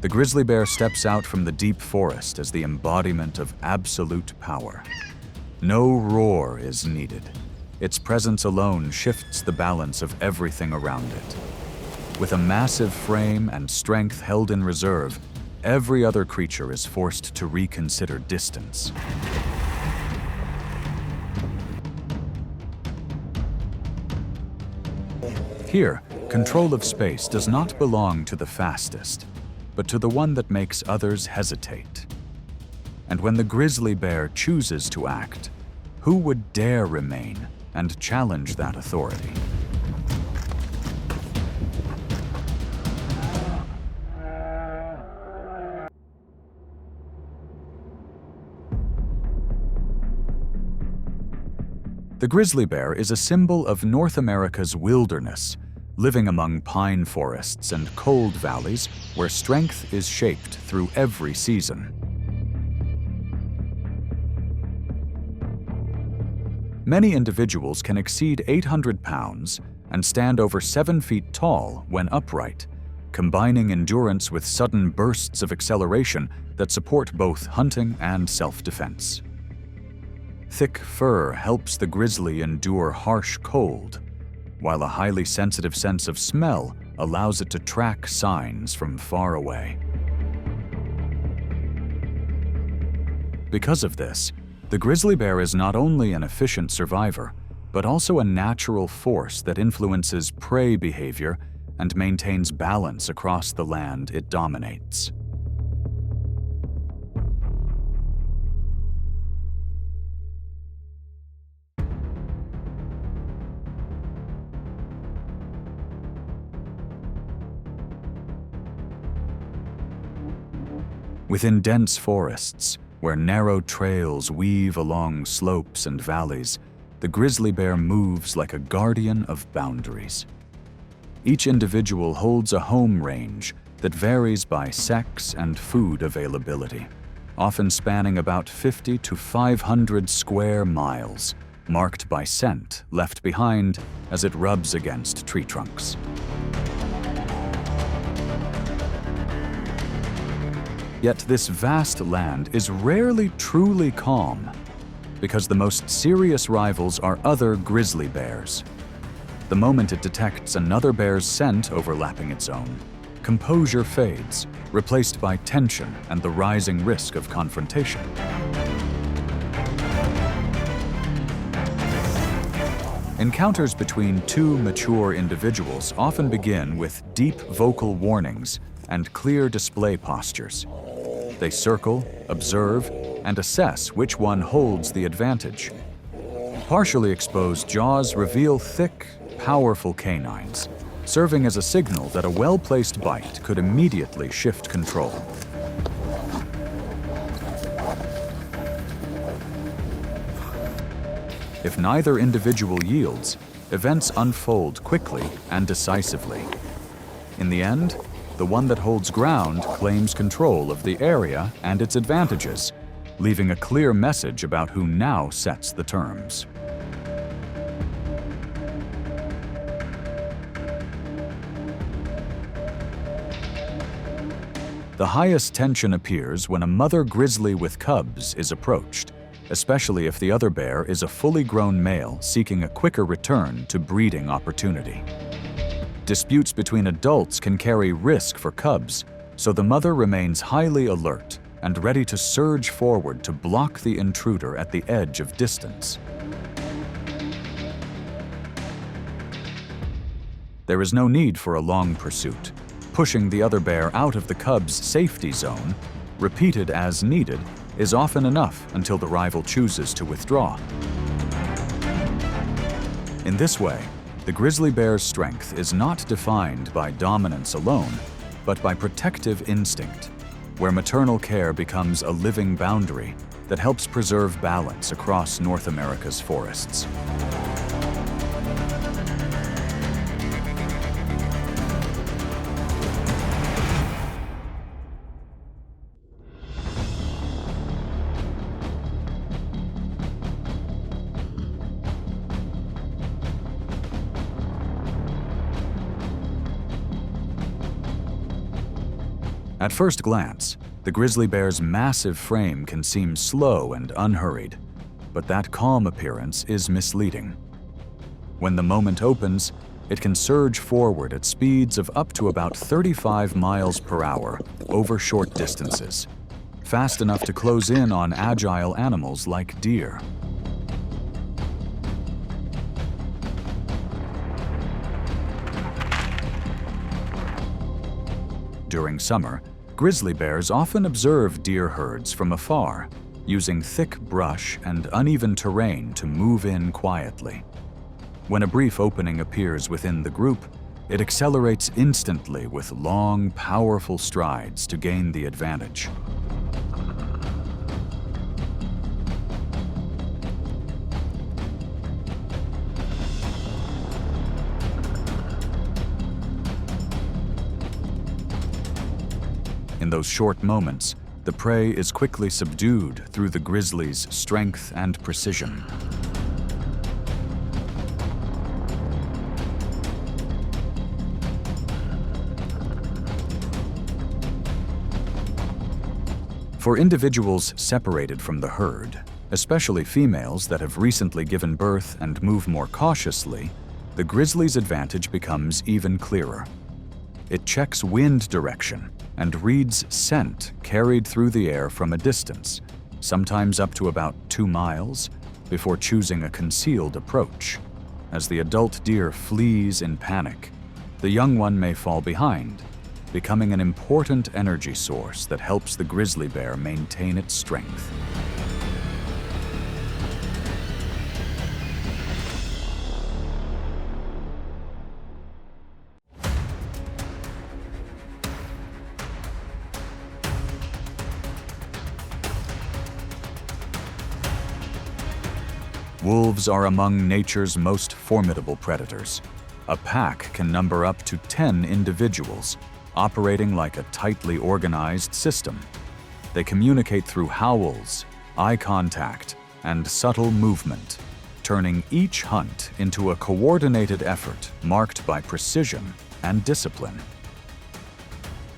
The grizzly bear steps out from the deep forest as the embodiment of absolute power. No roar is needed. Its presence alone shifts the balance of everything around it. With a massive frame and strength held in reserve, every other creature is forced to reconsider distance. Here, control of space does not belong to the fastest, but to the one that makes others hesitate. And when the grizzly bear chooses to act, who would dare remain and challenge that authority? The grizzly bear is a symbol of North America's wilderness, living among pine forests and cold valleys where strength is shaped through every season. Many individuals can exceed 800 pounds and stand over 7 feet tall when upright, combining endurance with sudden bursts of acceleration that support both hunting and self-defense. Thick fur helps the grizzly endure harsh cold, while a highly sensitive sense of smell allows it to track signs from far away. Because of this, the grizzly bear is not only an efficient survivor, but also a natural force that influences prey behavior and maintains balance across the land it dominates. Within dense forests, where narrow trails weave along slopes and valleys, the grizzly bear moves like a guardian of boundaries. Each individual holds a home range that varies by sex and food availability, often spanning about 50 to 500 square miles, marked by scent left behind as it rubs against tree trunks. Yet this vast land is rarely truly calm, because the most serious rivals are other grizzly bears. The moment it detects another bear's scent overlapping its own, composure fades, replaced by tension and the rising risk of confrontation. Encounters between two mature individuals often begin with deep vocal warnings and clear display postures. They circle, observe, and assess which one holds the advantage. Partially exposed jaws reveal thick, powerful canines, serving as a signal that a well-placed bite could immediately shift control. If neither individual yields, events unfold quickly and decisively. In the end, the one that holds ground claims control of the area and its advantages, leaving a clear message about who now sets the terms. The highest tension appears when a mother grizzly with cubs is approached, especially if the other bear is a fully grown male seeking a quicker return to breeding opportunity. Disputes between adults can carry risk for cubs, so the mother remains highly alert and ready to surge forward to block the intruder at the edge of distance. There is no need for a long pursuit. Pushing the other bear out of the cub's safety zone, repeated as needed, is often enough until the rival chooses to withdraw. In this way, the grizzly bear's strength is not defined by dominance alone, but by protective instinct, where maternal care becomes a living boundary that helps preserve balance across North America's forests. At first glance, the grizzly bear's massive frame can seem slow and unhurried, but that calm appearance is misleading. When the moment opens, it can surge forward at speeds of up to about 35 miles per hour over short distances, fast enough to close in on agile animals like deer. During summer, grizzly bears often observe deer herds from afar, using thick brush and uneven terrain to move in quietly. When a brief opening appears within the group, it accelerates instantly with long, powerful strides to gain the advantage. In those short moments, the prey is quickly subdued through the grizzly's strength and precision. For individuals separated from the herd, especially females that have recently given birth and move more cautiously, the grizzly's advantage becomes even clearer. It checks wind direction and reads scent carried through the air from a distance, sometimes up to about 2 miles, before choosing a concealed approach. As the adult deer flees in panic, the young one may fall behind, becoming an important energy source that helps the grizzly bear maintain its strength. Wolves are among nature's most formidable predators. A pack can number up to 10 individuals, operating like a tightly organized system. They communicate through howls, eye contact, and subtle movement, turning each hunt into a coordinated effort marked by precision and discipline.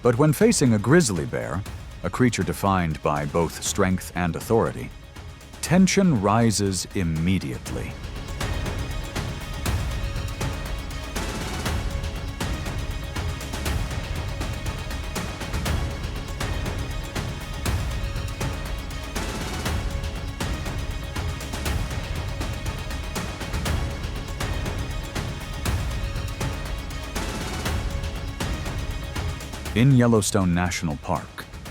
But when facing a grizzly bear, a creature defined by both strength and authority, tension rises immediately. In Yellowstone National Park,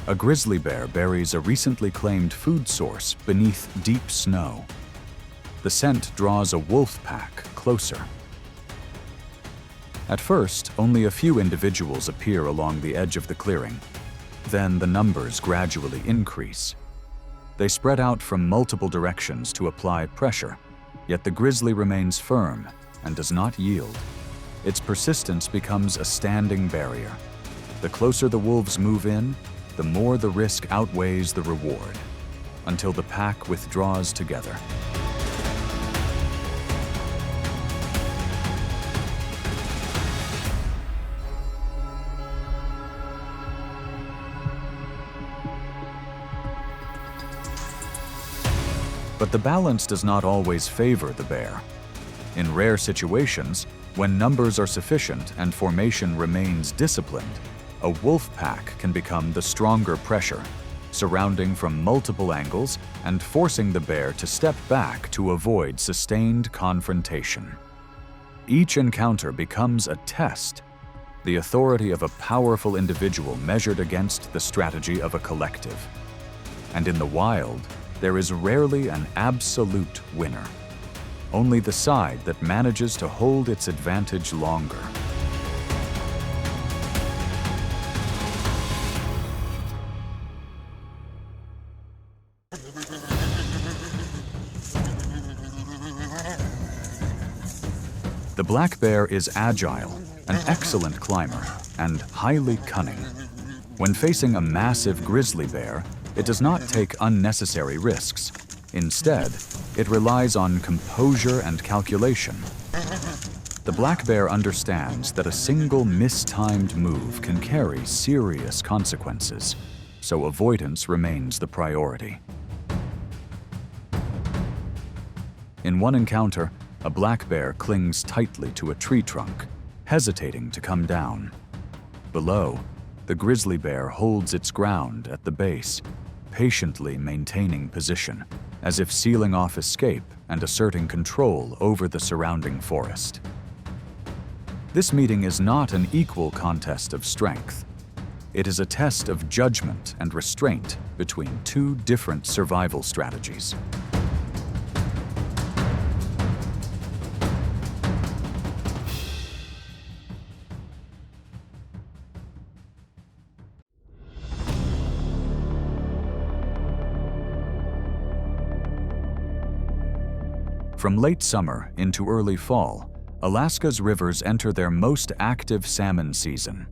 a grizzly bear buries a recently claimed food source beneath deep snow. The scent draws a wolf pack closer. At first, only a few individuals appear along the edge of the clearing. Then the numbers gradually increase. They spread out from multiple directions to apply pressure, yet the grizzly remains firm and does not yield. Its persistence becomes a standing barrier. The closer the wolves move in, the more the risk outweighs the reward, until the pack withdraws together. But the balance does not always favor the bear. In rare situations, when numbers are sufficient and formation remains disciplined, a wolf pack can become the stronger pressure, surrounding from multiple angles and forcing the bear to step back to avoid sustained confrontation. Each encounter becomes a test, the authority of a powerful individual measured against the strategy of a collective. And in the wild, there is rarely an absolute winner, only the side that manages to hold its advantage longer. The black bear is agile, an excellent climber, and highly cunning. When facing a massive grizzly bear, it does not take unnecessary risks. Instead, it relies on composure and calculation. The black bear understands that a single mistimed move can carry serious consequences, so avoidance remains the priority. In one encounter, a black bear clings tightly to a tree trunk, hesitating to come down. Below, the grizzly bear holds its ground at the base, patiently maintaining position, as if sealing off escape and asserting control over the surrounding forest. This meeting is not an equal contest of strength. It is a test of judgment and restraint between two different survival strategies. From late summer into early fall, Alaska's rivers enter their most active salmon season.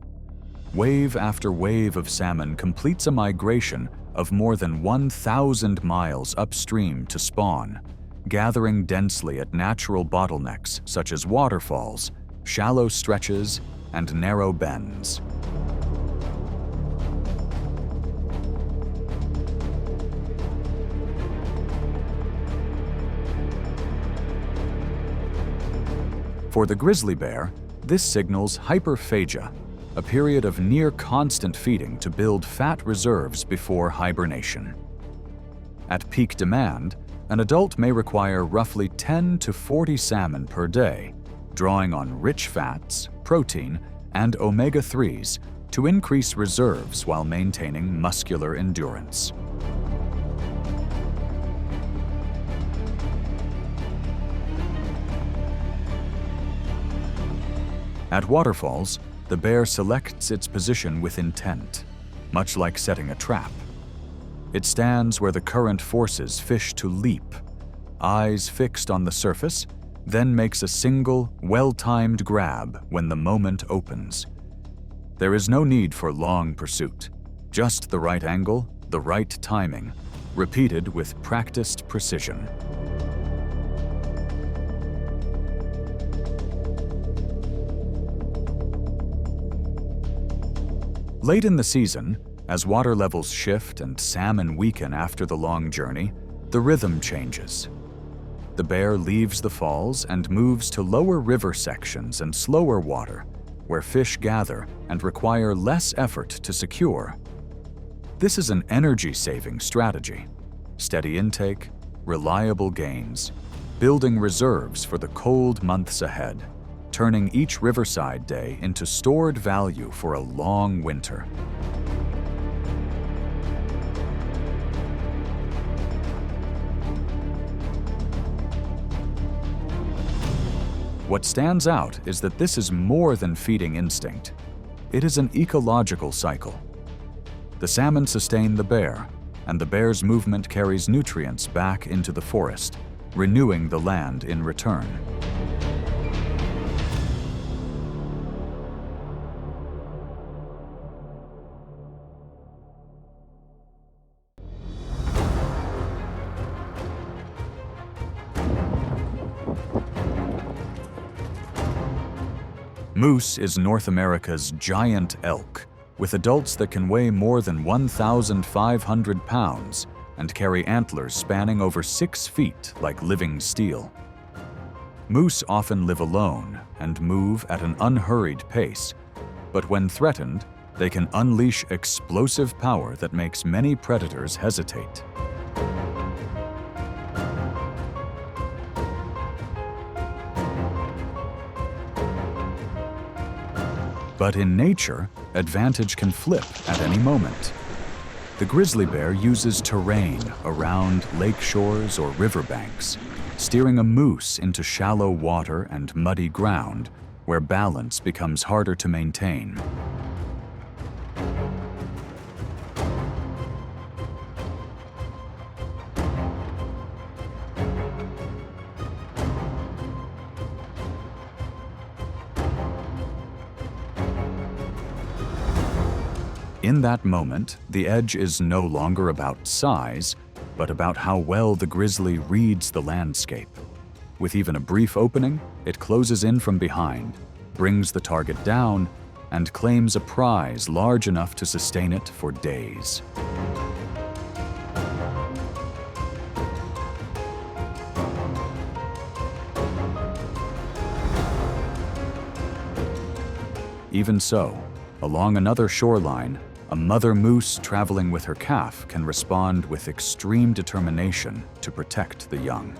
Wave after wave of salmon completes a migration of more than 1,000 miles upstream to spawn, gathering densely at natural bottlenecks such as waterfalls, shallow stretches, and narrow bends. For the grizzly bear, this signals hyperphagia, a period of near-constant feeding to build fat reserves before hibernation. At peak demand, an adult may require roughly 10 to 40 salmon per day, drawing on rich fats, protein, and omega-3s to increase reserves while maintaining muscular endurance. At waterfalls, the bear selects its position with intent, much like setting a trap. It stands where the current forces fish to leap, eyes fixed on the surface, then makes a single, well-timed grab when the moment opens. There is no need for long pursuit, just the right angle, the right timing, repeated with practiced precision. Late in the season, as water levels shift and salmon weaken after the long journey, the rhythm changes. The bear leaves the falls and moves to lower river sections and slower water, where fish gather and require less effort to secure. This is an energy-saving strategy. Steady intake, reliable gains, building reserves for the cold months ahead, turning each riverside day into stored value for a long winter. What stands out is that this is more than feeding instinct. It is an ecological cycle. The salmon sustain the bear, and the bear's movement carries nutrients back into the forest, renewing the land in return. Moose is North America's giant elk, with adults that can weigh more than 1,500 pounds and carry antlers spanning over 6 feet like living steel. Moose often live alone and move at an unhurried pace, but when threatened, they can unleash explosive power that makes many predators hesitate. But in nature, advantage can flip at any moment. The grizzly bear uses terrain around lake shores or riverbanks, steering a moose into shallow water and muddy ground where balance becomes harder to maintain. In that moment, the edge is no longer about size, but about how well the grizzly reads the landscape. With even a brief opening, it closes in from behind, brings the target down, and claims a prize large enough to sustain it for days. Even so, along another shoreline, a mother moose traveling with her calf can respond with extreme determination to protect the young.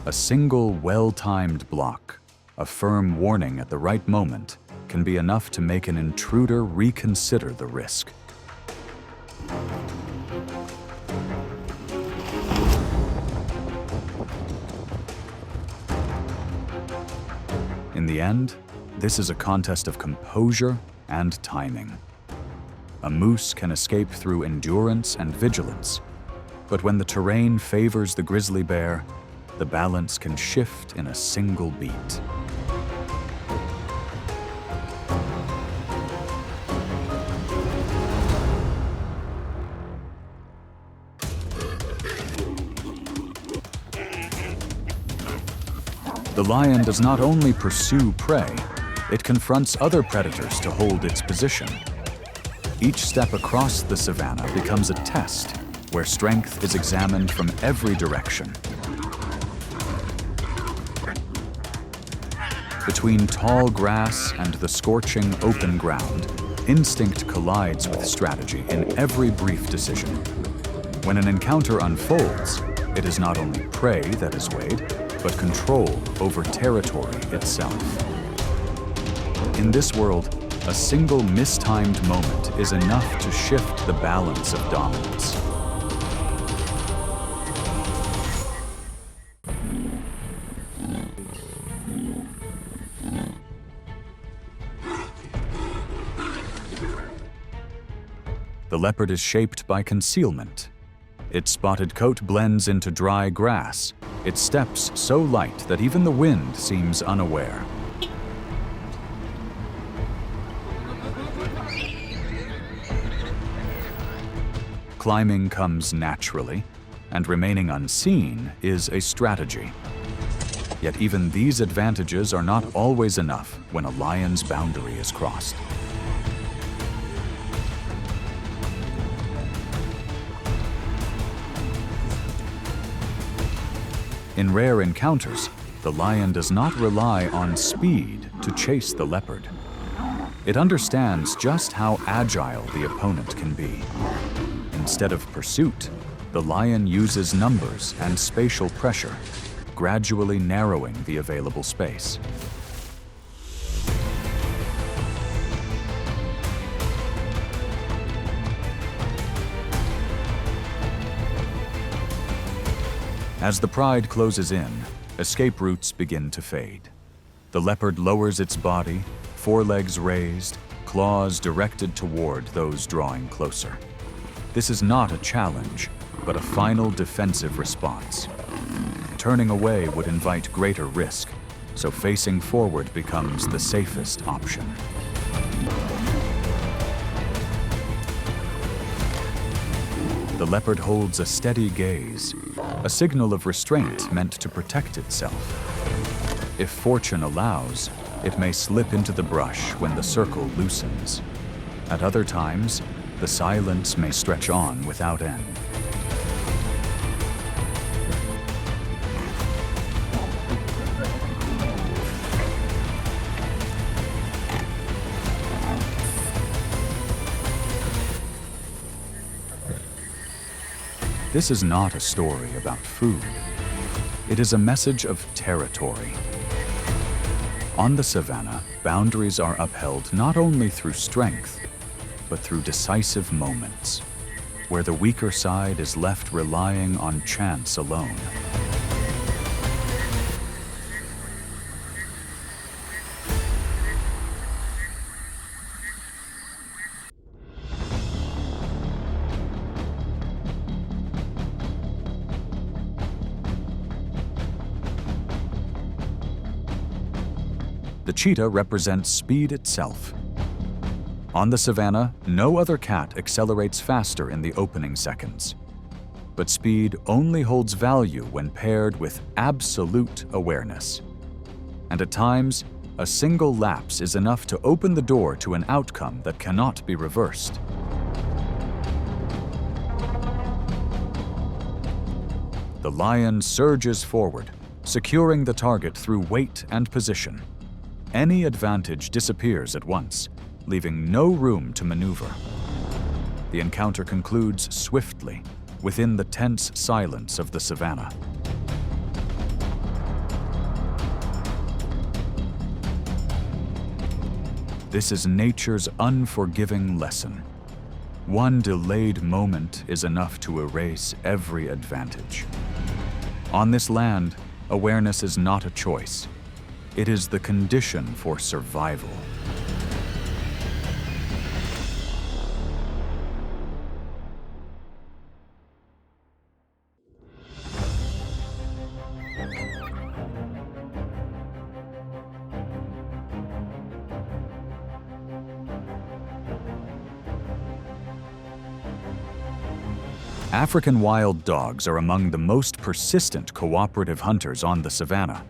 A single well-timed block, a firm warning at the right moment, can be enough to make an intruder reconsider the risk. In the end, this is a contest of composure and timing. A moose can escape through endurance and vigilance, but when the terrain favors the grizzly bear, the balance can shift in a single beat. The lion does not only pursue prey, it confronts other predators to hold its position. Each step across the savanna becomes a test where strength is examined from every direction. Between tall grass and the scorching open ground, instinct collides with strategy in every brief decision. When an encounter unfolds, it is not only prey that is weighed, but control over territory itself. In this world, a single mistimed moment is enough to shift the balance of dominance. The leopard is shaped by concealment. Its spotted coat blends into dry grass, its steps so light that even the wind seems unaware. Climbing comes naturally, and remaining unseen is a strategy. Yet even these advantages are not always enough when a lion's boundary is crossed. In rare encounters, the lion does not rely on speed to chase the leopard. It understands just how agile the opponent can be. Instead of pursuit, the lion uses numbers and spatial pressure, gradually narrowing the available space. As the pride closes in, escape routes begin to fade. The leopard lowers its body, forelegs raised, claws directed toward those drawing closer. This is not a challenge, but a final defensive response. Turning away would invite greater risk, so facing forward becomes the safest option. The leopard holds a steady gaze, a signal of restraint meant to protect itself. If fortune allows, it may slip into the brush when the circle loosens. At other times, the silence may stretch on without end. This is not a story about food. It is a message of territory. On the savanna, boundaries are upheld not only through strength, but through decisive moments, where the weaker side is left relying on chance alone. The cheetah represents speed itself. On the savanna, no other cat accelerates faster in the opening seconds. but speed only holds value when paired with absolute awareness. And at times, a single lapse is enough to open the door to an outcome that cannot be reversed. The lion surges forward, securing the target through weight and position. Any advantage disappears at once, leaving no room to maneuver. The encounter concludes swiftly, within the tense silence of the savannah. This is nature's unforgiving lesson. One delayed moment is enough to erase every advantage. On this land, awareness is not a choice. It is the condition for survival. African wild dogs are among the most persistent cooperative hunters on the savannah.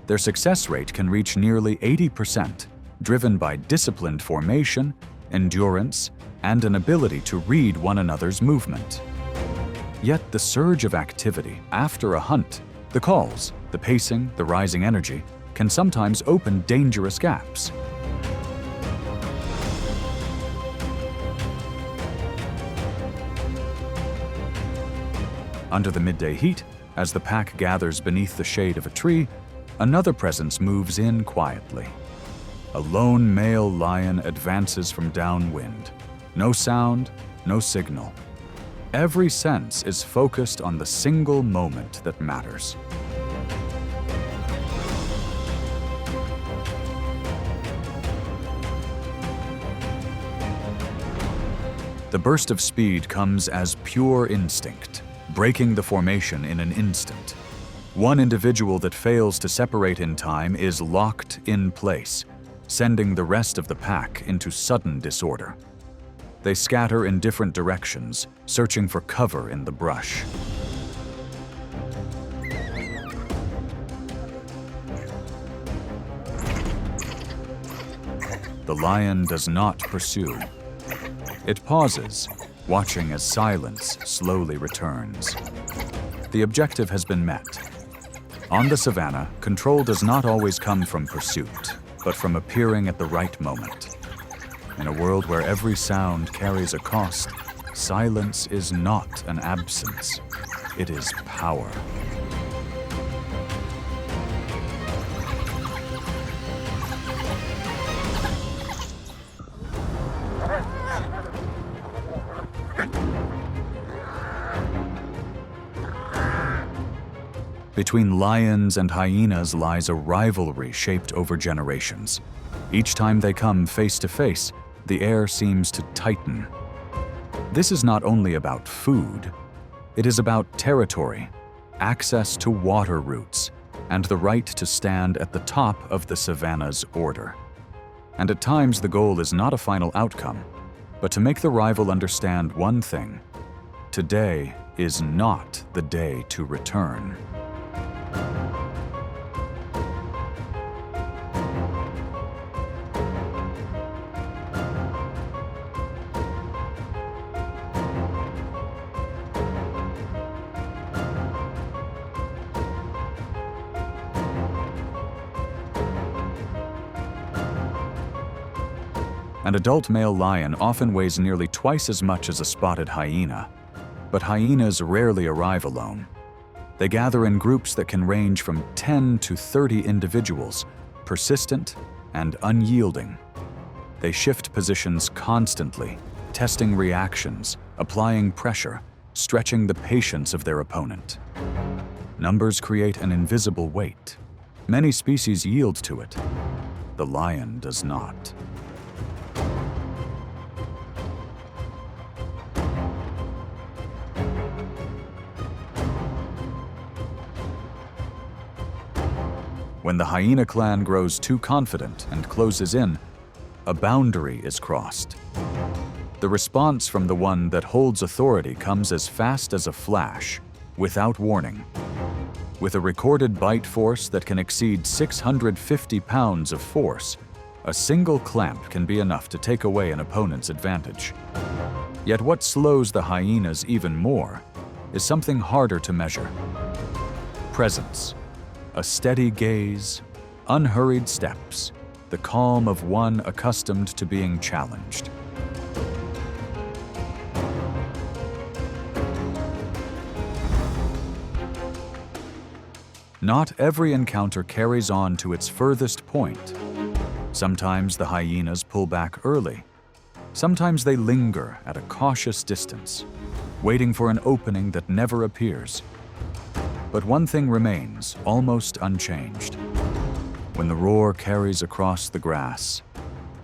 Their success rate can reach nearly 80%, driven by disciplined formation, endurance, and an ability to read one another's movement. Yet the surge of activity after a hunt, the calls, the pacing, the rising energy, can sometimes open dangerous gaps. Under the midday heat, as the pack gathers beneath the shade of a tree, another presence moves in quietly. A lone male lion advances from downwind. No sound, no signal. Every sense is focused on the single moment that matters. The burst of speed comes as pure instinct, breaking the formation in an instant. One individual that fails to separate in time is locked in place, sending the rest of the pack into sudden disorder. They scatter in different directions, searching for cover in the brush. The lion does not pursue. It pauses, watching as silence slowly returns. The objective has been met. On the savannah, control does not always come from pursuit, but from appearing at the right moment. In a world where every sound carries a cost, silence is not an absence. It is power. Between lions and hyenas lies a rivalry shaped over generations. Each time they come face to face, the air seems to tighten. This is not only about food, it is about territory, access to water routes, and the right to stand at the top of the savannah's order. And at times the goal is not a final outcome, but to make the rival understand one thing: today is not the day to return. An adult male lion often weighs nearly twice as much as a spotted hyena, but hyenas rarely arrive alone. They gather in groups that can range from 10 to 30 individuals, persistent and unyielding. They shift positions constantly, testing reactions, applying pressure, stretching the patience of their opponent. Numbers create an invisible weight. Many species yield to it. The lion does not. When the hyena clan grows too confident and closes in, a boundary is crossed. The response from the one that holds authority comes as fast as a flash, without warning. With a recorded bite force that can exceed 650 pounds of force, a single clamp can be enough to take away an opponent's advantage. Yet what slows the hyenas even more is something harder to measure. Presence. A steady gaze, unhurried steps, the calm of one accustomed to being challenged. Not every encounter carries on to its furthest point. Sometimes the hyenas pull back early. Sometimes they linger at a cautious distance, waiting for an opening that never appears. But one thing remains almost unchanged. When the roar carries across the grass,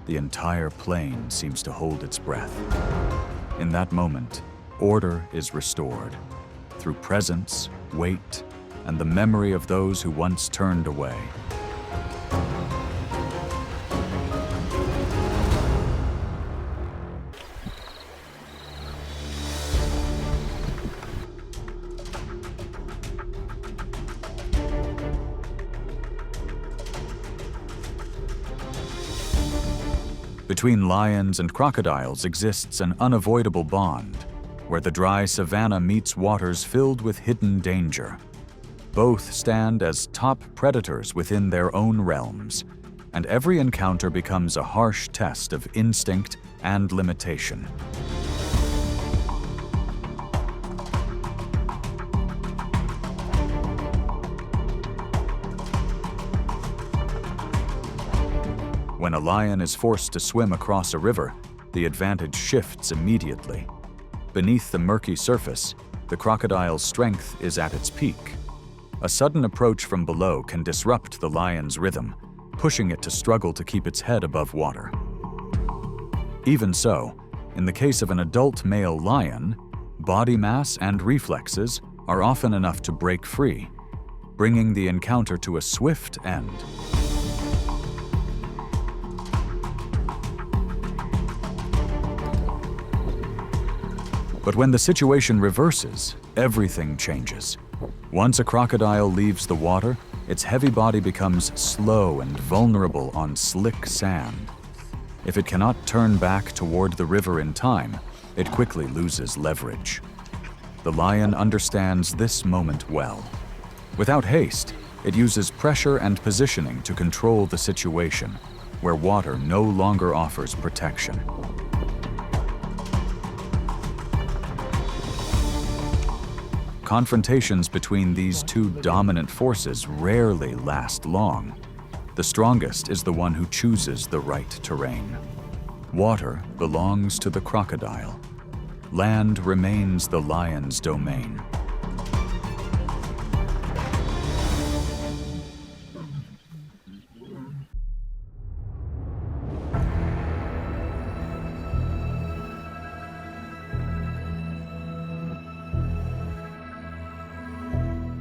the entire plain seems to hold its breath. In that moment, order is restored through presence, weight, and the memory of those who once turned away. Between lions and crocodiles exists an unavoidable bond, where the dry savanna meets waters filled with hidden danger. Both stand as top predators within their own realms, and every encounter becomes a harsh test of instinct and limitation. When a lion is forced to swim across a river, the advantage shifts immediately. Beneath the murky surface, the crocodile's strength is at its peak. A sudden approach from below can disrupt the lion's rhythm, pushing it to struggle to keep its head above water. Even so, in the case of an adult male lion, body mass and reflexes are often enough to break free, bringing the encounter to a swift end. But when the situation reverses, everything changes. Once a crocodile leaves the water, its heavy body becomes slow and vulnerable on slick sand. If it cannot turn back toward the river in time, it quickly loses leverage. The lion understands this moment well. Without haste, it uses pressure and positioning to control the situation, where water no longer offers protection. Confrontations between these two dominant forces rarely last long. The strongest is the one who chooses the right terrain. Water belongs to the crocodile. Land remains the lion's domain.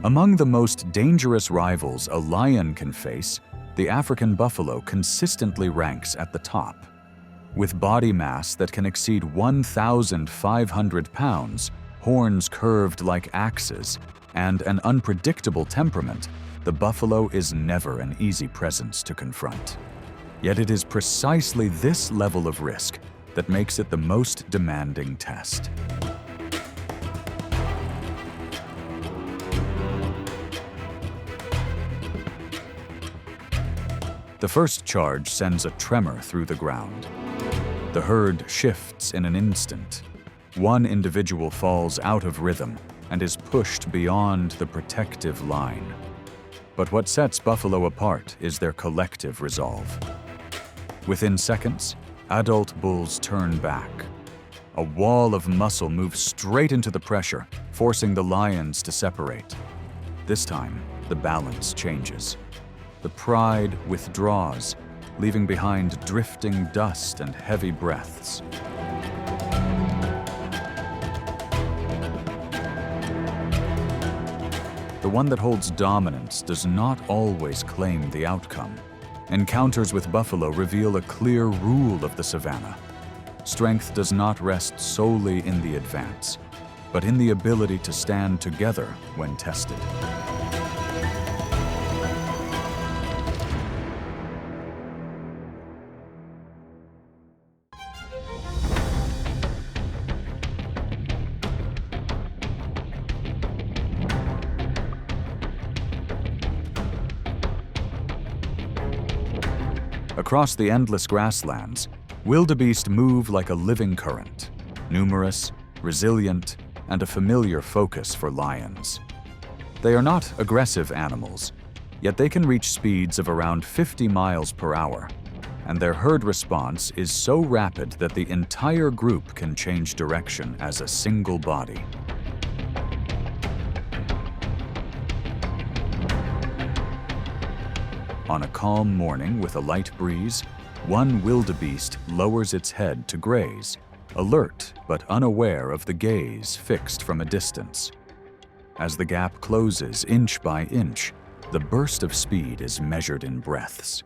Among the most dangerous rivals a lion can face, the African buffalo consistently ranks at the top. With body mass that can exceed 1,500 pounds, horns curved like axes, and an unpredictable temperament, the buffalo is never an easy presence to confront. Yet it is precisely this level of risk that makes it the most demanding test. The first charge sends a tremor through the ground. The herd shifts in an instant. One individual falls out of rhythm and is pushed beyond the protective line. But what sets buffalo apart is their collective resolve. Within seconds, adult bulls turn back. A wall of muscle moves straight into the pressure, forcing the lions to separate. This time, the balance changes. The pride withdraws, leaving behind drifting dust and heavy breaths. The one that holds dominance does not always claim the outcome. Encounters with buffalo reveal a clear rule of the savanna. strength does not rest solely in the advance, but in the ability to stand together when tested. Across the endless grasslands, wildebeest move like a living current, numerous, resilient, and a familiar focus for lions. They are not aggressive animals, yet they can reach speeds of around 50 miles per hour, and their herd response is so rapid that the entire group can change direction as a single body. On a calm morning with a light breeze, one wildebeest lowers its head to graze, alert but unaware of the gaze fixed from a distance. As the gap closes inch by inch, the burst of speed is measured in breaths.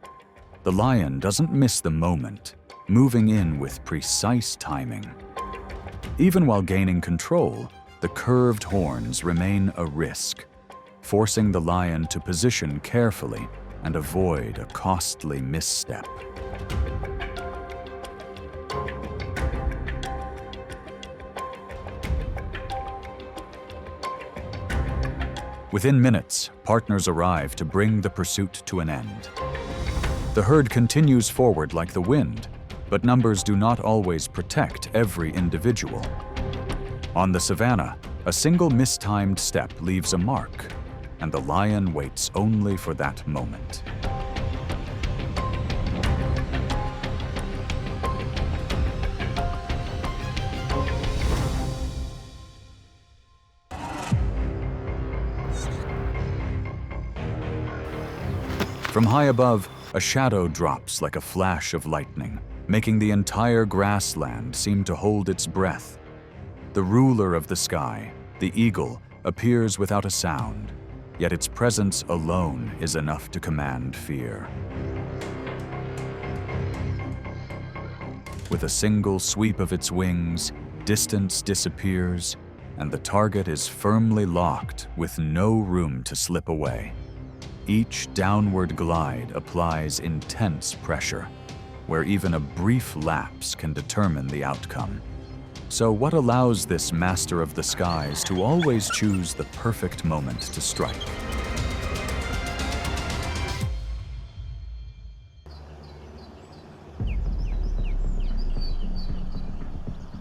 The lion doesn't miss the moment, moving in with precise timing. Even while gaining control, the curved horns remain a risk, forcing the lion to position carefully and avoid a costly misstep. Within minutes, partners arrive to bring the pursuit to an end. The herd continues forward like the wind, but numbers do not always protect every individual. On the Savannah, a single mistimed step leaves a mark, and the lion waits only for that moment. From high above, a shadow drops like a flash of lightning, making the entire grassland seem to hold its breath. The ruler of the sky, the eagle, appears without a sound, yet its presence alone is enough to command fear. With a single sweep of its wings, distance disappears, and the target is firmly locked with no room to slip away. Each downward glide applies intense pressure, where even a brief lapse can determine the outcome. So what allows this master of the skies to always choose the perfect moment to strike?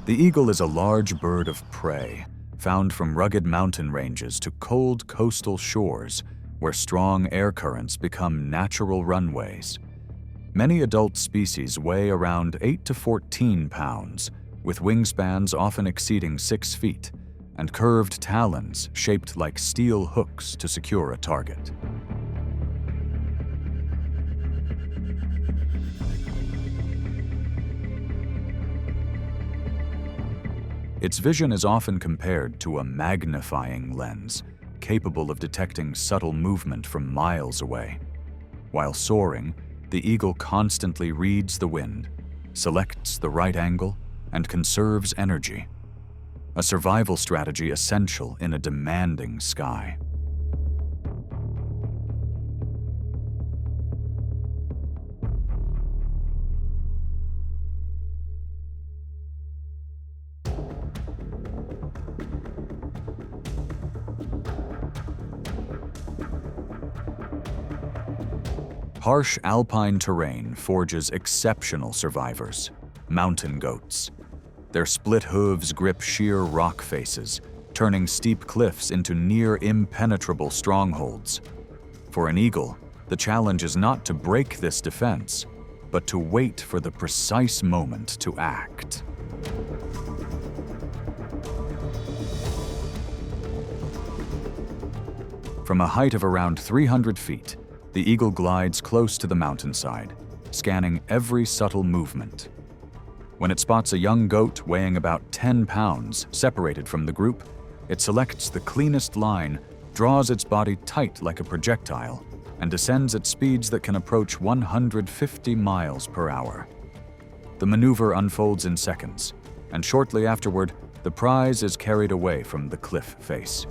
The eagle is a large bird of prey, found from rugged mountain ranges to cold coastal shores where strong air currents become natural runways. Many adult species weigh around 8 to 14 pounds, with wingspans often exceeding 6 feet, and curved talons shaped like steel hooks to secure a target. Its vision is often compared to a magnifying lens, capable of detecting subtle movement from miles away. While soaring, the eagle constantly reads the wind, selects the right angle, and conserves energy, a survival strategy essential in a demanding sky. Harsh alpine terrain forges exceptional survivors, mountain goats. Their split hooves grip sheer rock faces, turning steep cliffs into near impenetrable strongholds. For an eagle, the challenge is not to break this defense, but to wait for the precise moment to act. From a height of around 300 feet, the eagle glides close to the mountainside, scanning every subtle movement. When it spots a young goat weighing about 10 pounds separated from the group, it selects the cleanest line, draws its body tight like a projectile, and descends at speeds that can approach 150 miles per hour. The maneuver unfolds in seconds, and shortly afterward, the prize is carried away from the cliff face.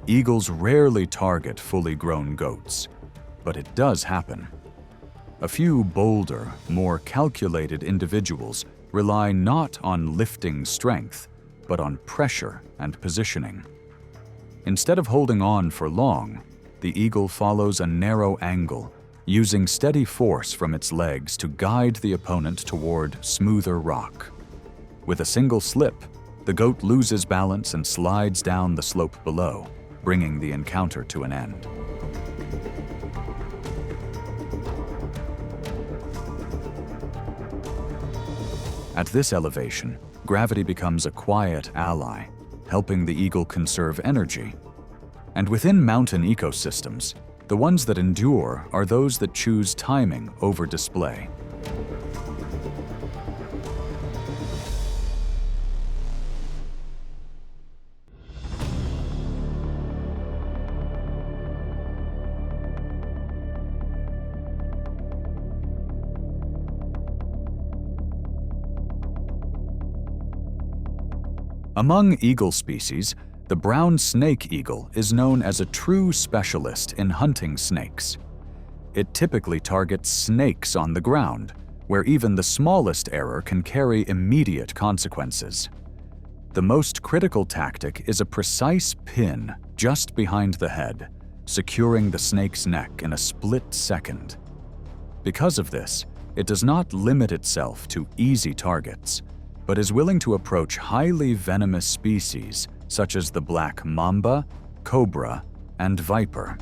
Eagles rarely target fully grown goats, but it does happen. A few bolder, more calculated individuals rely not on lifting strength, but on pressure and positioning. Instead of holding on for long, the eagle follows a narrow angle, using steady force from its legs to guide the opponent toward smoother rock. With a single slip, the goat loses balance and slides down the slope below, bringing the encounter to an end. At this elevation, gravity becomes a quiet ally, helping the eagle conserve energy. And within mountain ecosystems, the ones that endure are those that choose timing over display. Among eagle species, the brown snake eagle is known as a true specialist in hunting snakes. It typically targets snakes on the ground, where even the smallest error can carry immediate consequences. The most critical tactic is a precise pin just behind the head, securing the snake's neck in a split second. Because of this, it does not limit itself to easy targets, but is willing to approach highly venomous species such as the black mamba, cobra, and viper.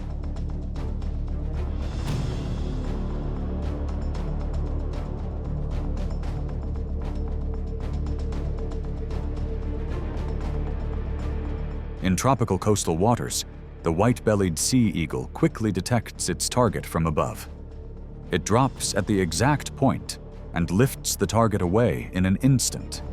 In tropical coastal waters, the white-bellied sea eagle quickly detects its target from above. It drops at the exact point and lifts the target away in an instant.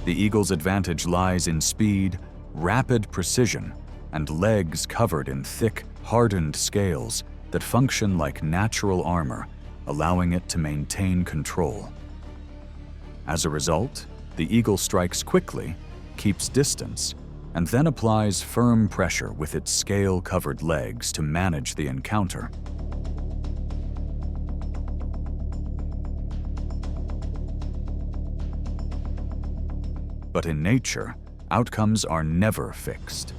The eagle's advantage lies in speed, rapid precision, and legs covered in thick, hardened scales that function like natural armor, allowing it to maintain control. As a result, the eagle strikes quickly, keeps distance, and then applies firm pressure with its scale-covered legs to manage the encounter. But in nature, outcomes are never fixed.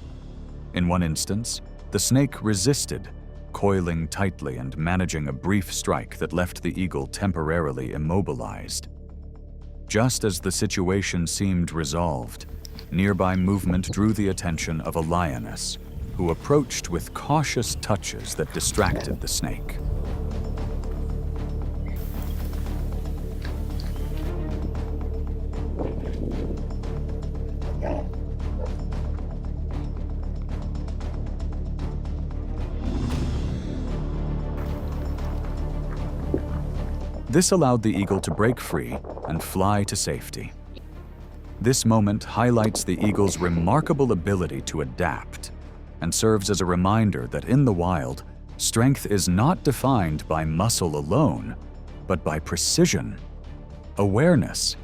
In one instance, the snake resisted, coiling tightly and managing a brief strike that left the eagle temporarily immobilized. Just as the situation seemed resolved, nearby movement drew the attention of a lioness, who approached with cautious touches that distracted the snake. This allowed the eagle to break free and fly to safety. This moment highlights the eagle's remarkable ability to adapt and serves as a reminder that in the wild, strength is not defined by muscle alone, but by precision, awareness,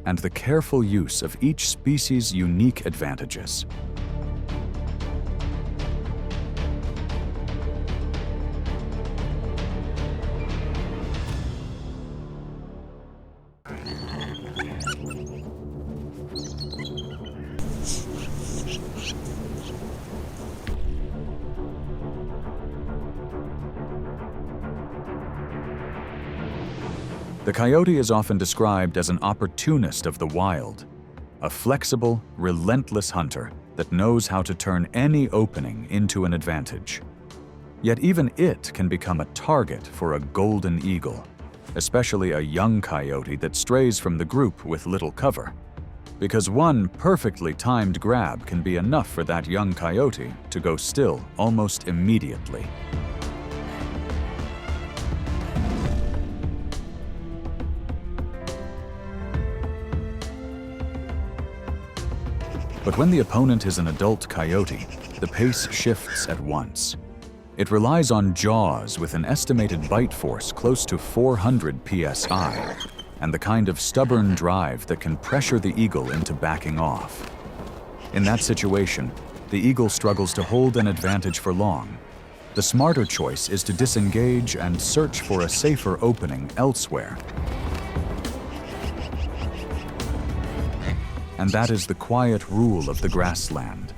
and the careful use of each species' unique advantages. The coyote is often described as an opportunist of the wild, a flexible, relentless hunter that knows how to turn any opening into an advantage. Yet even it can become a target for a golden eagle, especially a young coyote that strays from the group with little cover. because one perfectly timed grab can be enough for that young coyote to go still almost immediately. But when the opponent is an adult coyote, the pace shifts at once. It relies on jaws with an estimated bite force close to 400 psi, and the kind of stubborn drive that can pressure the eagle into backing off. In that situation, the eagle struggles to hold an advantage for long. The smarter choice is to disengage and search for a safer opening elsewhere. And that is the quiet rule of the grassland.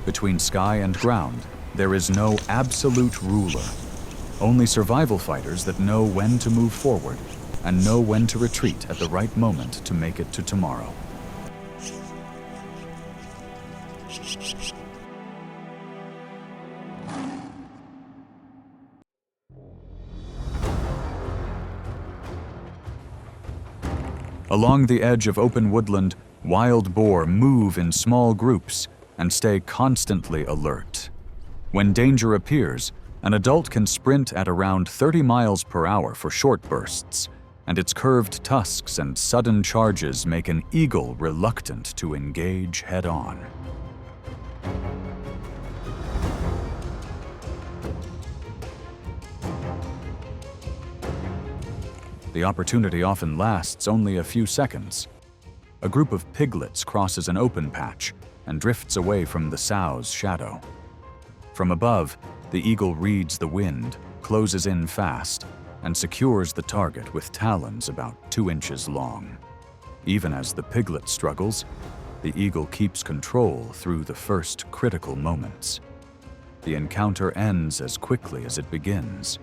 Between sky and ground, there is no absolute ruler. Only survival fighters that know when to move forward and know when to retreat at the right moment to make it to tomorrow. Along the edge of open woodland, wild boar move in small groups and stay constantly alert. When danger appears, an adult can sprint at around 30 miles per hour for short bursts, and its curved tusks and sudden charges make an eagle reluctant to engage head-on. The opportunity often lasts only a few seconds. A group of piglets crosses an open patch and drifts away from the sow's shadow. From above, the eagle reads the wind, closes in fast, and secures the target with talons about 2 inches long. Even as the piglet struggles, the eagle keeps control through the first critical moments. The encounter ends as quickly as it begins.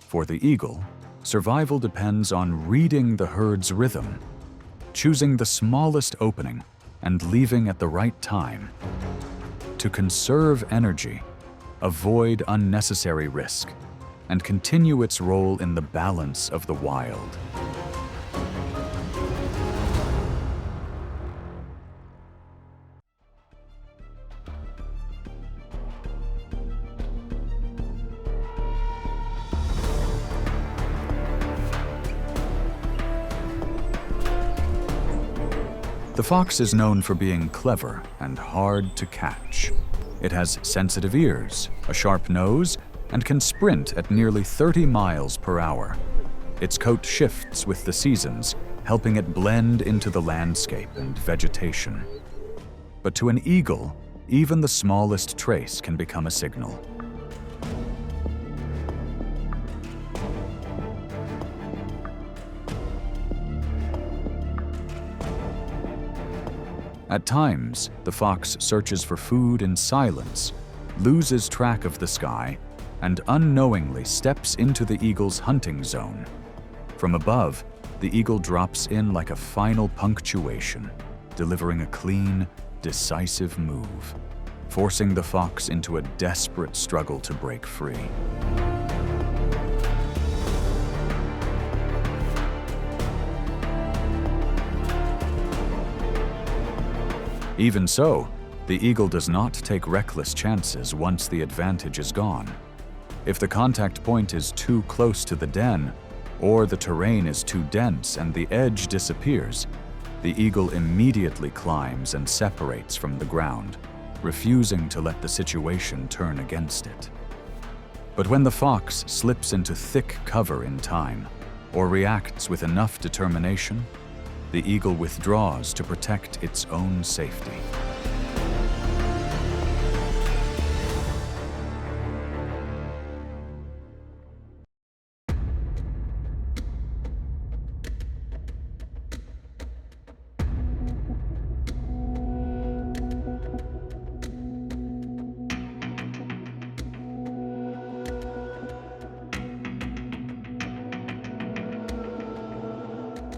For the eagle, survival depends on reading the herd's rhythm, choosing the smallest opening and leaving at the right time. To conserve energy, avoid unnecessary risk, and continue its role in the balance of the wild. The fox is known for being clever and hard to catch. It has sensitive ears, a sharp nose, and can sprint at nearly 30 miles per hour. Its coat shifts with the seasons, helping it blend into the landscape and vegetation. But to an eagle, even the smallest trace can become a signal. At times, the fox searches for food in silence, loses track of the sky, and unknowingly steps into the eagle's hunting zone. From above, the eagle drops in like a final punctuation, delivering a clean, decisive move, forcing the fox into a desperate struggle to break free. Even so, the eagle does not take reckless chances once the advantage is gone. If the contact point is too close to the den, or the terrain is too dense and the edge disappears, the eagle immediately climbs and separates from the ground, refusing to let the situation turn against it. But when the fox slips into thick cover in time, or reacts with enough determination, the eagle withdraws to protect its own safety.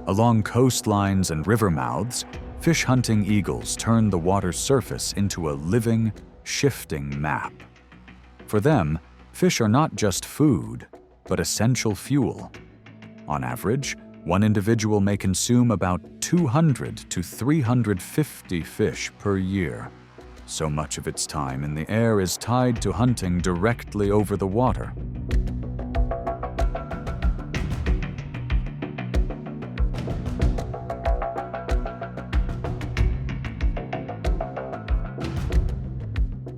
Along coastlines and river mouths, fish-hunting eagles turn the water's surface into a living, shifting map. For them, fish are not just food, but essential fuel. On average, one individual may consume about 200 to 350 fish per year. So much of its time in the air is tied to hunting directly over the water.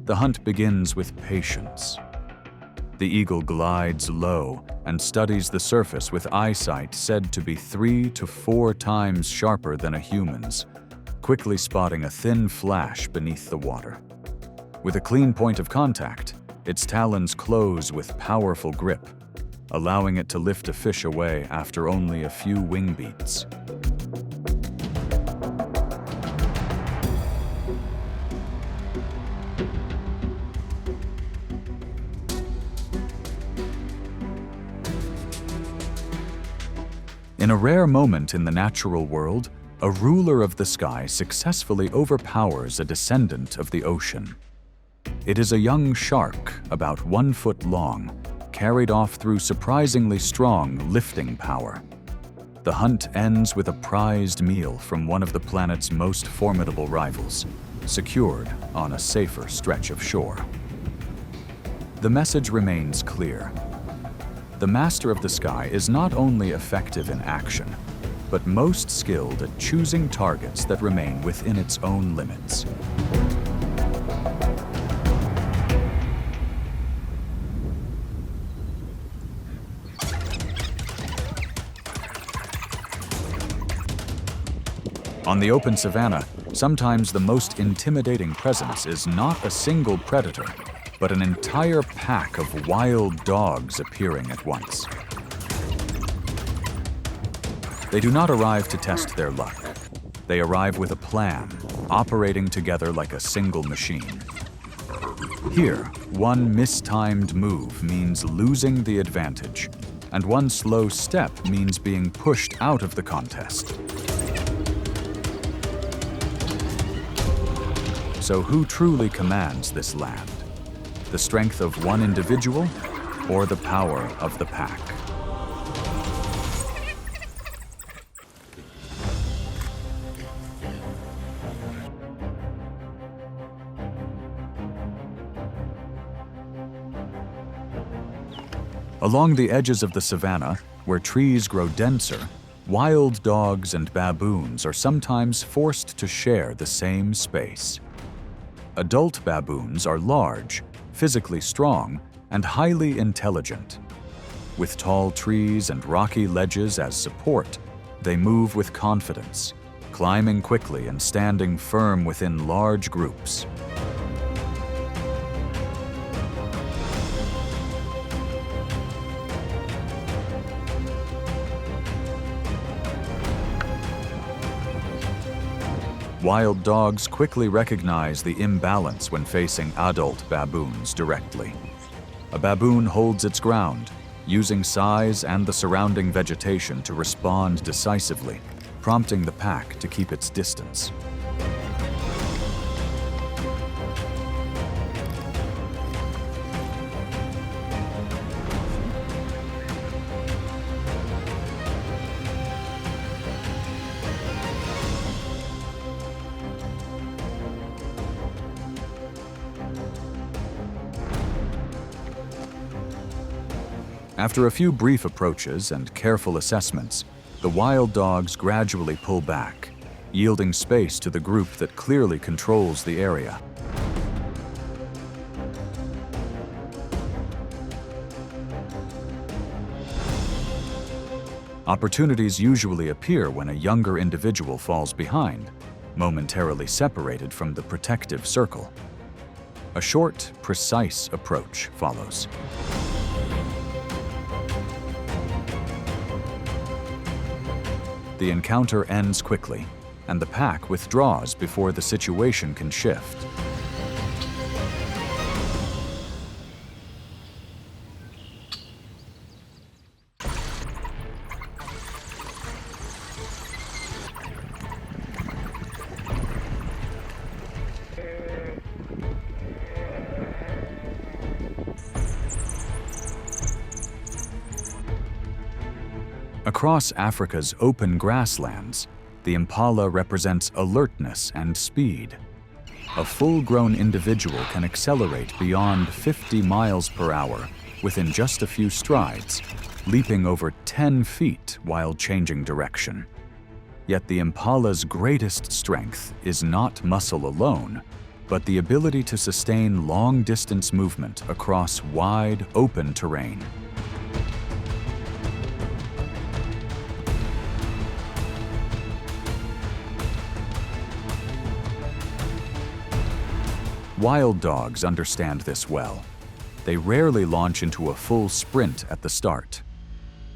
The hunt begins with patience. The eagle glides low and studies the surface with eyesight said to be 3 to 4 times sharper than a human's, quickly spotting a thin flash beneath the water. With a clean point of contact, its talons close with powerful grip, allowing it to lift a fish away after only a few wing beats. In a rare moment in the natural world, a ruler of the sky successfully overpowers a descendant of the ocean. It is a young shark, about 1 foot long, carried off through surprisingly strong lifting power. The hunt ends with a prized meal from one of the planet's most formidable rivals, secured on a safer stretch of shore. The message remains clear. The master of the sky is not only effective in action, but most skilled at choosing targets that remain within its own limits. On the open savanna, sometimes the most intimidating presence is not a single predator, but an entire pack of wild dogs appearing at once. They do not arrive to test their luck. They arrive with a plan, operating together like a single machine. Here, one mistimed move means losing the advantage, and one slow step means being pushed out of the contest. So who truly commands this land? The strength of one individual or the power of the pack? Along the edges of the savanna, where trees grow denser, wild dogs and baboons are sometimes forced to share the same space. Adult baboons are large, physically strong, and highly intelligent. With tall trees and rocky ledges as support, they move with confidence, climbing quickly and standing firm within large groups. Wild dogs quickly recognize the imbalance when facing adult baboons directly. A baboon holds its ground, using size and the surrounding vegetation to respond decisively, prompting the pack to keep its distance. After a few brief approaches and careful assessments, the wild dogs gradually pull back, yielding space to the group that clearly controls the area. Opportunities usually appear when a younger individual falls behind, momentarily separated from the protective circle. A short, precise approach follows. The encounter ends quickly, and the pack withdraws before the situation can shift. Across Africa's open grasslands, the impala represents alertness and speed. A full-grown individual can accelerate beyond 50 miles per hour within just a few strides, leaping over 10 feet while changing direction. Yet the impala's greatest strength is not muscle alone, but the ability to sustain long-distance movement across wide, open terrain. Wild dogs understand this well. They rarely launch into a full sprint at the start.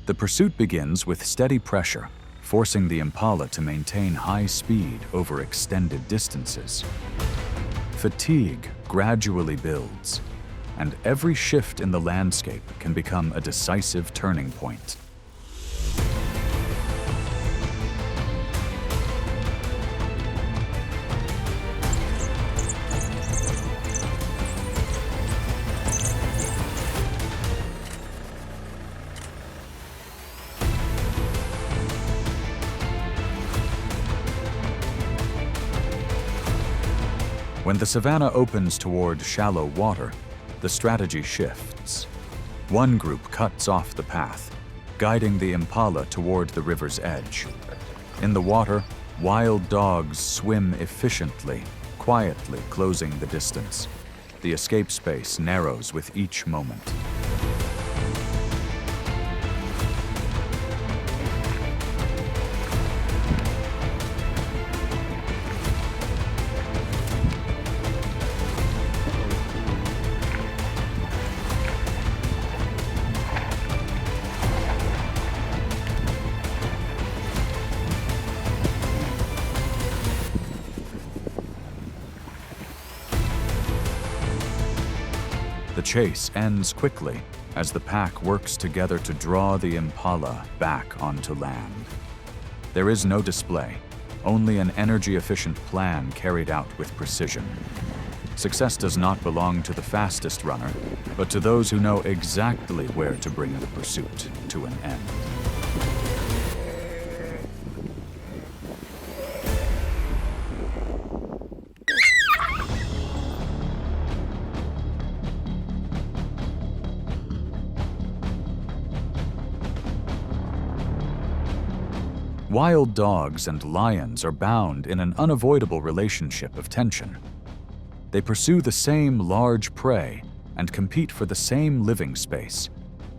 The pursuit begins with steady pressure, forcing the impala to maintain high speed over extended distances. Fatigue gradually builds, and every shift in the landscape can become a decisive turning point. When the savanna opens toward shallow water, the strategy shifts. One group cuts off the path, guiding the impala toward the river's edge. In the water, wild dogs swim efficiently, quietly closing the distance. The escape space narrows with each moment. The chase ends quickly as the pack works together to draw the impala back onto land. There is no display, only an energy-efficient plan carried out with precision. Success does not belong to the fastest runner, but to those who know exactly where to bring the pursuit to an end. Wild dogs and lions are bound in an unavoidable relationship of tension. They pursue the same large prey and compete for the same living space,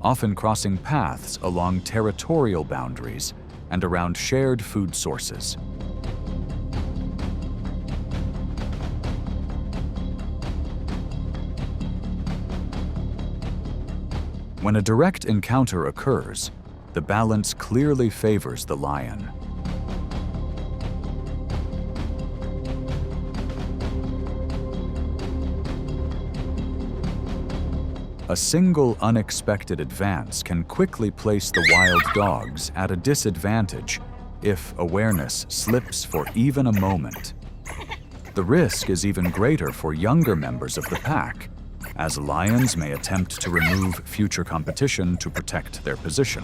often crossing paths along territorial boundaries and around shared food sources. When a direct encounter occurs, the balance clearly favors the lion. A single unexpected advance can quickly place the wild dogs at a disadvantage if awareness slips for even a moment. The risk is even greater for younger members of the pack, as lions may attempt to remove future competition to protect their position.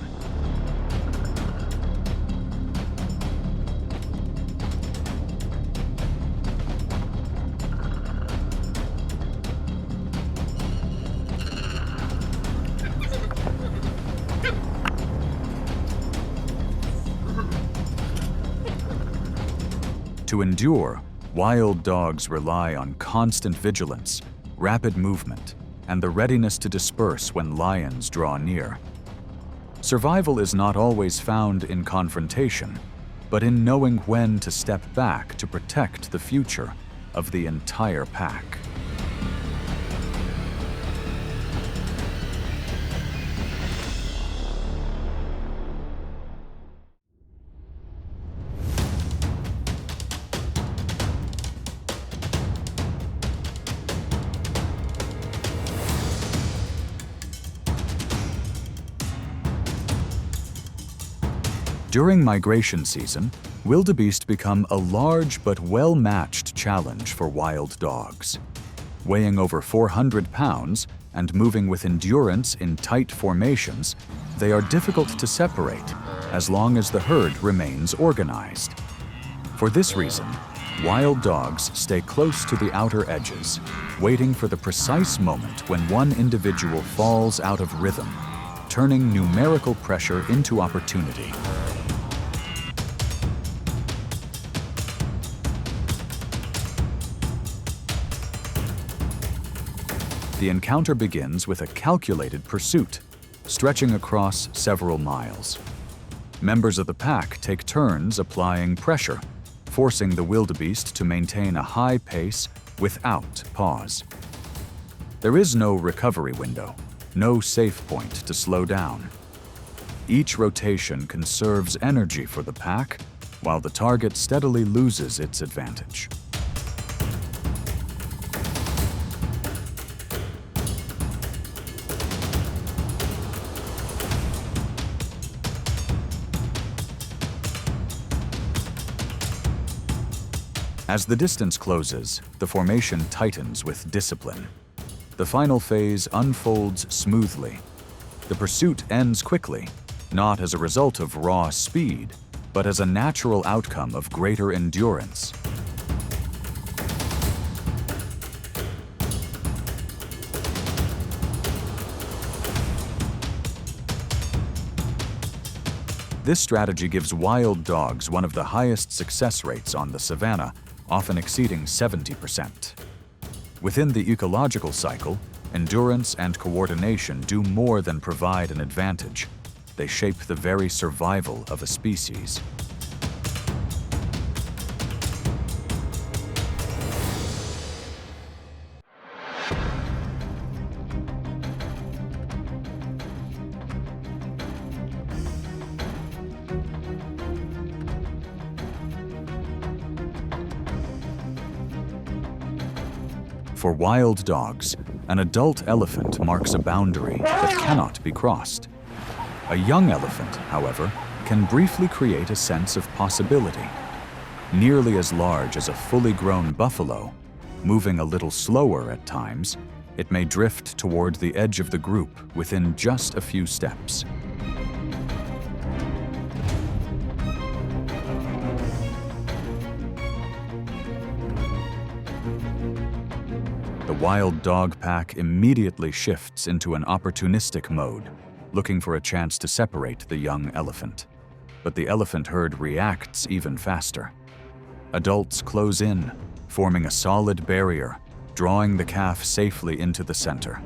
To endure, wild dogs rely on constant vigilance, rapid movement, and the readiness to disperse when lions draw near. Survival is not always found in confrontation, but in knowing when to step back to protect the future of the entire pack. During migration season, wildebeest become a large but well-matched challenge for wild dogs. Weighing over 400 pounds and moving with endurance in tight formations, they are difficult to separate, as long as the herd remains organized. For this reason, wild dogs stay close to the outer edges, waiting for the precise moment when one individual falls out of rhythm, turning numerical pressure into opportunity. The encounter begins with a calculated pursuit, stretching across several miles. Members of the pack take turns applying pressure, forcing the wildebeest to maintain a high pace without pause. There is no recovery window, no safe point to slow down. Each rotation conserves energy for the pack, while the target steadily loses its advantage. As the distance closes, the formation tightens with discipline. The final phase unfolds smoothly. The pursuit ends quickly, not as a result of raw speed, but as a natural outcome of greater endurance. This strategy gives wild dogs one of the highest success rates on the Savannah, often exceeding 70%. Within the ecological cycle, endurance and coordination do more than provide an advantage. They shape the very survival of a species. For wild dogs, an adult elephant marks a boundary that cannot be crossed. A young elephant, however, can briefly create a sense of possibility. Nearly as large as a fully grown buffalo, moving a little slower at times, it may drift toward the edge of the group within just a few steps. The wild dog pack immediately shifts into an opportunistic mode, looking for a chance to separate the young elephant. But the elephant herd reacts even faster. Adults close in, forming a solid barrier, drawing the calf safely into the center.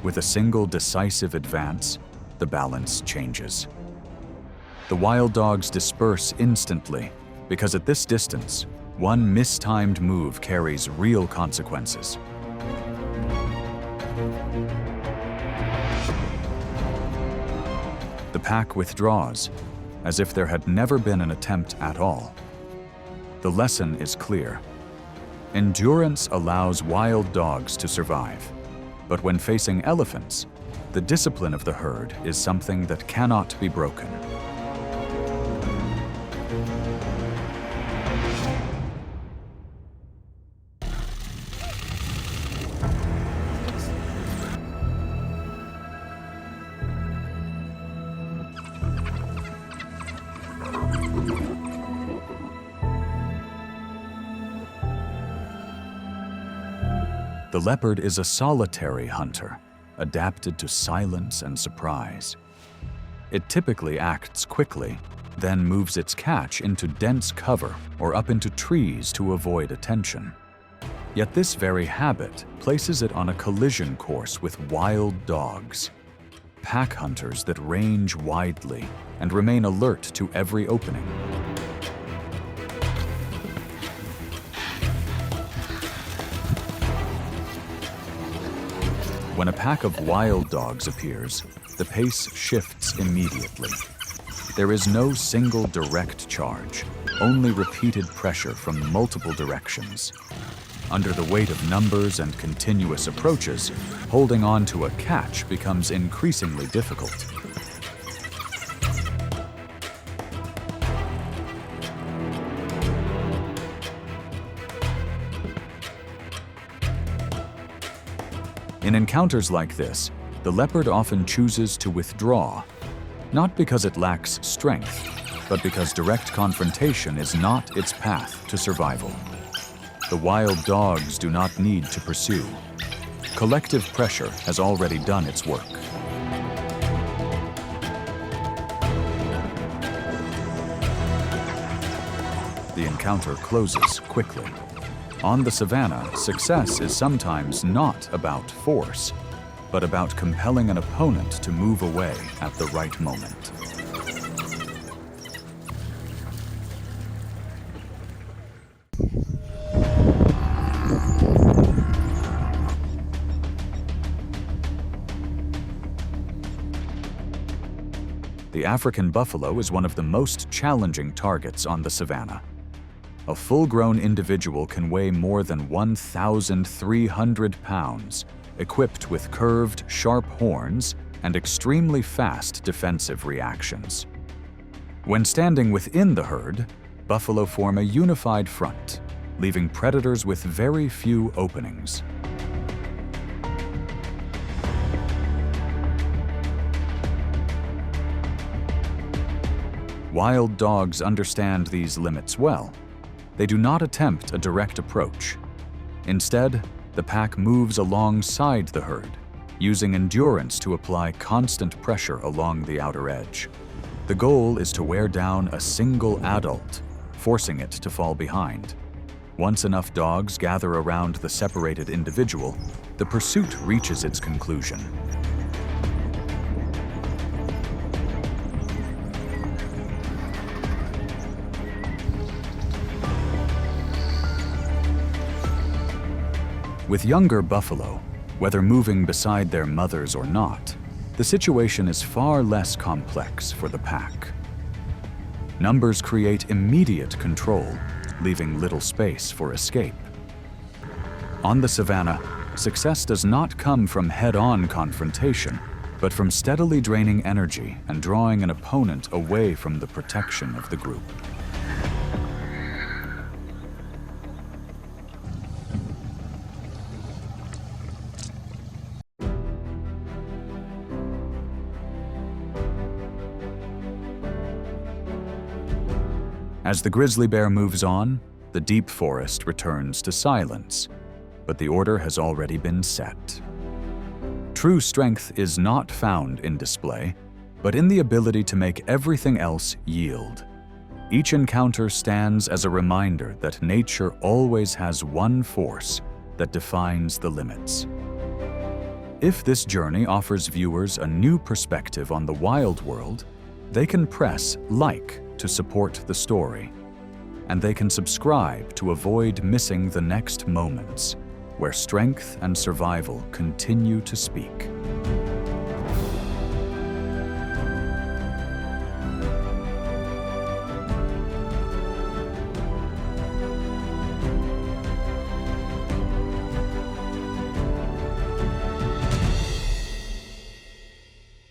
With a single decisive advance, the balance changes. The wild dogs disperse instantly, because at this distance, one mistimed move carries real consequences. The pack withdraws, as if there had never been an attempt at all. The lesson is clear. Endurance allows wild dogs to survive, but when facing elephants, the discipline of the herd is something that cannot be broken. The leopard is a solitary hunter, adapted to silence and surprise. It typically acts quickly, then moves its catch into dense cover or up into trees to avoid attention. Yet this very habit places it on a collision course with wild dogs, pack hunters that range widely and remain alert to every opening. When a pack of wild dogs appears, the pace shifts immediately. There is no single direct charge, only repeated pressure from multiple directions. Under the weight of numbers and continuous approaches, holding on to a catch becomes increasingly difficult. In encounters like this, the leopard often chooses to withdraw. Not because it lacks strength, but because direct confrontation is not its path to survival. The wild dogs do not need to pursue. Collective pressure has already done its work. The encounter closes quickly. On the savannah, success is sometimes not about force, but about compelling an opponent to move away at the right moment. The African buffalo is one of the most challenging targets on the savannah. A full-grown individual can weigh more than 1,300 pounds, equipped with curved, sharp horns and extremely fast defensive reactions. When standing within the herd, buffalo form a unified front, leaving predators with very few openings. Wild dogs understand these limits well. They do not attempt a direct approach. Instead, the pack moves alongside the herd, using endurance to apply constant pressure along the outer edge. The goal is to wear down a single adult, forcing it to fall behind. Once enough dogs gather around the separated individual, the pursuit reaches its conclusion. With younger buffalo, whether moving beside their mothers or not, the situation is far less complex for the pack. Numbers create immediate control, leaving little space for escape. On the savannah, success does not come from head-on confrontation, but from steadily draining energy and drawing an opponent away from the protection of the group. As the grizzly bear moves on, the deep forest returns to silence, but the order has already been set. True strength is not found in display, but in the ability to make everything else yield. Each encounter stands as a reminder that nature always has one force that defines the limits. If this journey offers viewers a new perspective on the wild world, they can press like to support the story, and they can subscribe to avoid missing the next moments where strength and survival continue to speak.